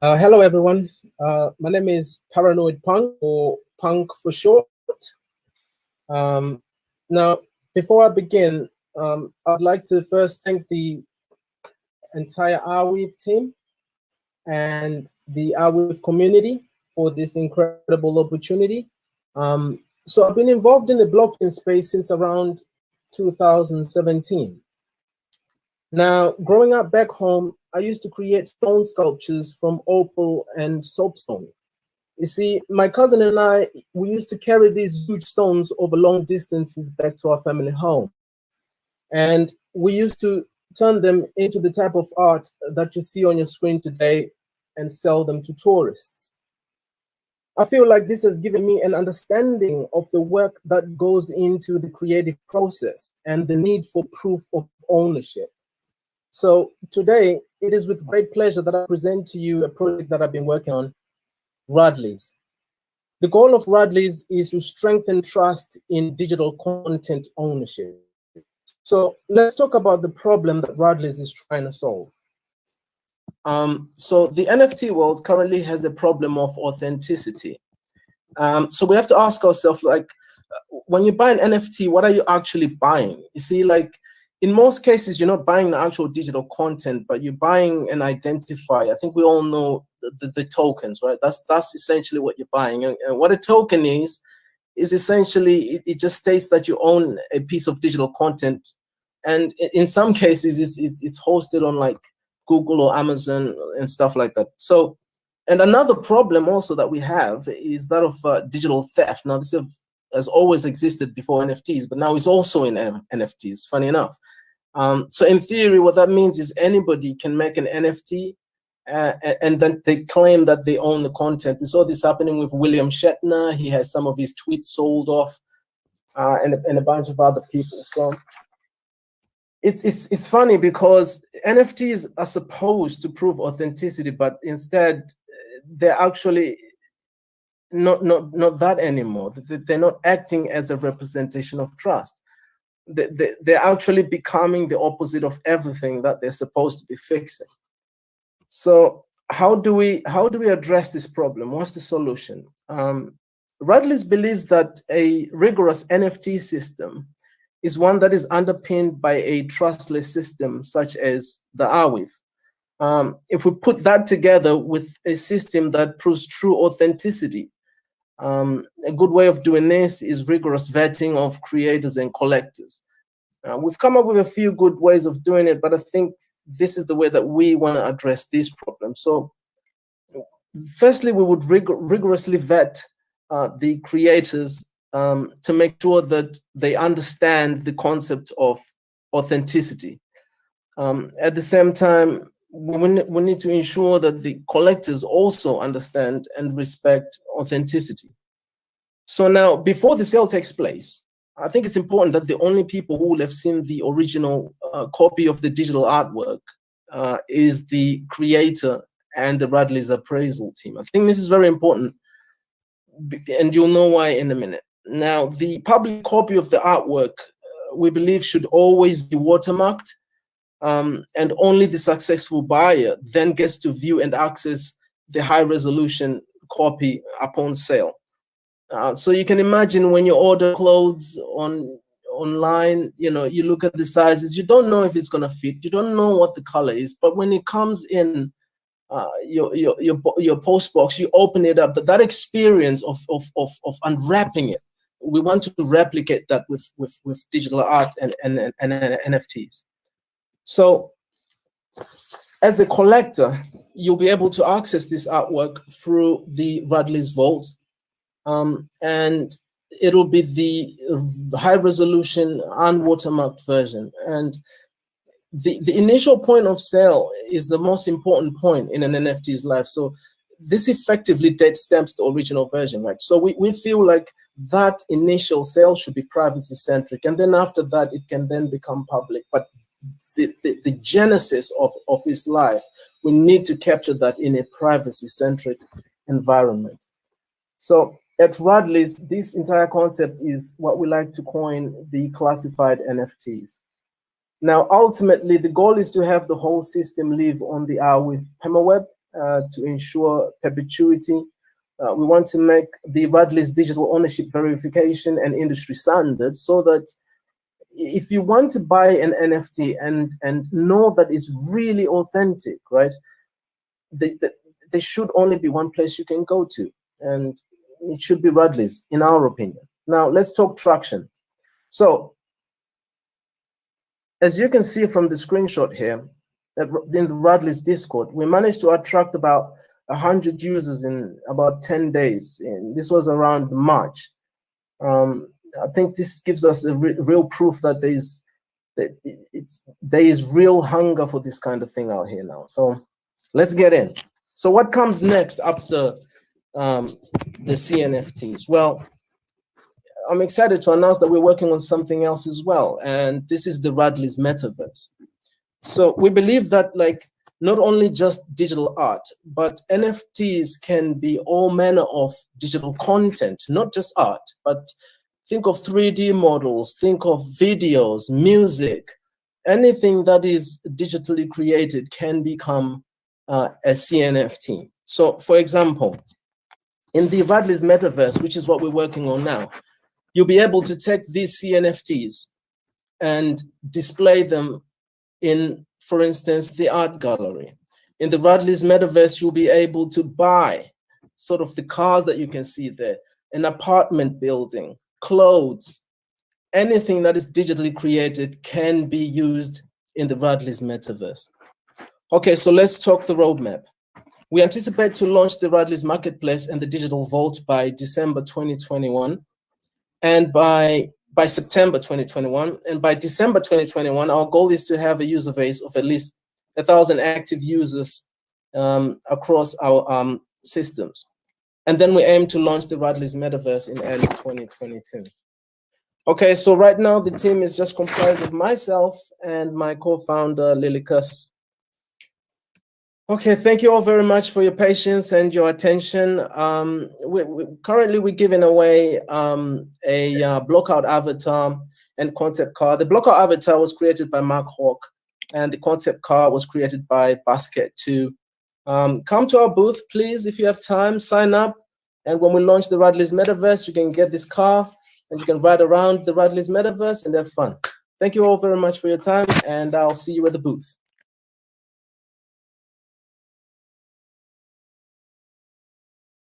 Hello, everyone. My name is Paranoid Punk, or Punk for short. Now, before I begin, I'd like to first thank the entire Arweave team and the Arweave community for this incredible opportunity. So I've been involved in the blockchain space since around 2017. Now, growing up back home, I used to create stone sculptures from opal and soapstone. You see, my cousin and I, we used to carry these huge stones over long distances back to our family home. And we used to turn them into the type of art that you see on your screen today and sell them to tourists. I feel like this has given me an understanding of the work that goes into the creative process and the need for proof of ownership. So today, it is with great pleasure that I present to you a project that I've been working on, Ruddlys. The goal of Ruddlys is to strengthen trust in digital content ownership. So let's talk about the problem that Ruddlys is trying to solve. So the NFT world currently has a problem of authenticity. So we have to ask ourselves, like, when you buy an NFT, what are you actually buying? You see, like, in most cases, you're not buying the actual digital content, but you're buying an identifier. I think we all know the tokens, right? That's essentially what you're buying. And what a token is essentially, it just states that you own a piece of digital content. And in some cases, it's hosted on like Google or Amazon and stuff like that. So, and another problem also that we have is that of digital theft. Now, this has always existed before NFTs, but now it's also in NFTs, funny enough. So in theory, what that means is anybody can make an NFT and then they claim that they own the content. We saw this happening with William Shatner. He has some of his tweets sold off and a bunch of other people. So it's funny because NFTs are supposed to prove authenticity, but instead they're actually not that anymore. They're not acting as a representation of trust. They're actually becoming the opposite of everything that they're supposed to be fixing. So how do we address this problem? What's the solution? Ruddlys believes that a rigorous NFT system is one that is underpinned by a trustless system such as the Arweave. If we put that together with a system that proves true authenticity, a good way of doing this is rigorous vetting of creators and collectors. We've come up with a few good ways of doing it, but I think this is the way that we want to address these problems. So firstly, we would rigorously vet the creators to make sure that they understand the concept of authenticity. At the same time, we need to ensure that the collectors also understand and respect authenticity. So now, before the sale takes place, I think it's important that the only people who will have seen the original copy of the digital artwork is the creator and the Ruddlys appraisal team. I think this is very important, and you'll know why in a minute. Now, the public copy of the artwork, we believe, should always be watermarked, and only the successful buyer then gets to view and access the high-resolution copy upon sale. So you can imagine when you order clothes online, you know, you look at the sizes, you don't know if it's going to fit, you don't know what the color is, but when it comes in your post box, you open it up. That experience of unwrapping it, we want to replicate that with digital art and NFTs. So as a collector, you'll be able to access this artwork through the Ruddlys Vault. And it'll be the high resolution unwatermarked version. And the initial point of sale is the most important point in an NFT's life. So this effectively date stamps the original version, right? So we feel like that initial sale should be privacy centric. And then after that, it can then become public. But the genesis of his life, we need to capture that in a privacy centric environment. So at Ruddlys, this entire concept is what we like to coin the classified NFTs. Now, ultimately, the goal is to have the whole system live on the Arweave permaweb to ensure perpetuity. We want to make the Ruddlys digital ownership verification and industry standard, so that if you want to buy an NFT and know that it's really authentic, right? There should only be one place you can go to, and it should be Ruddlys, in our opinion. Now let's talk traction. So as you can see from the screenshot here, in the Ruddlys Discord, we managed to attract about 100 users in about 10 days. And this was around March. I think this gives us a real proof that there is real hunger for this kind of thing out here now. So let's get in. So what comes next after the CNFTs? Well, I'm excited to announce that we're working on something else as well, and this is the Ruddlys metaverse. So we believe that, like, not only just digital art, but NFTs can be all manner of digital content, not just art, but think of 3D models, think of videos, music, anything that is digitally created can become a CNFT. So for example, in the Ruddlys metaverse, which is what we're working on now, you'll be able to take these CNFTs and display them in, for instance, the art gallery. In the Ruddlys metaverse, you'll be able to buy sort of the cars that you can see there, an apartment building, clothes, anything that is digitally created can be used in the Ruddlys metaverse. Okay, so let's talk the roadmap. We anticipate to launch the Ruddlys marketplace and the digital vault by December 2021, and by September 2021. And by December 2021, our goal is to have a user base of at least 1,000 active users across our systems. And then we aim to launch the Ruddlys metaverse in early 2022. Okay, so right now the team is just comprised of myself and my co-founder, Lily Kuss. Okay, thank you all very much for your patience and your attention. Currently, we're giving away a blockout avatar and concept car. The blockout avatar was created by Mark Hawk, and the concept car was created by Basket2. Come to our booth, please, if you have time, sign up. And when we launch the Ruddlys metaverse, you can get this car and you can ride around the Ruddlys metaverse and have fun. Thank you all very much for your time, and I'll see you at the booth.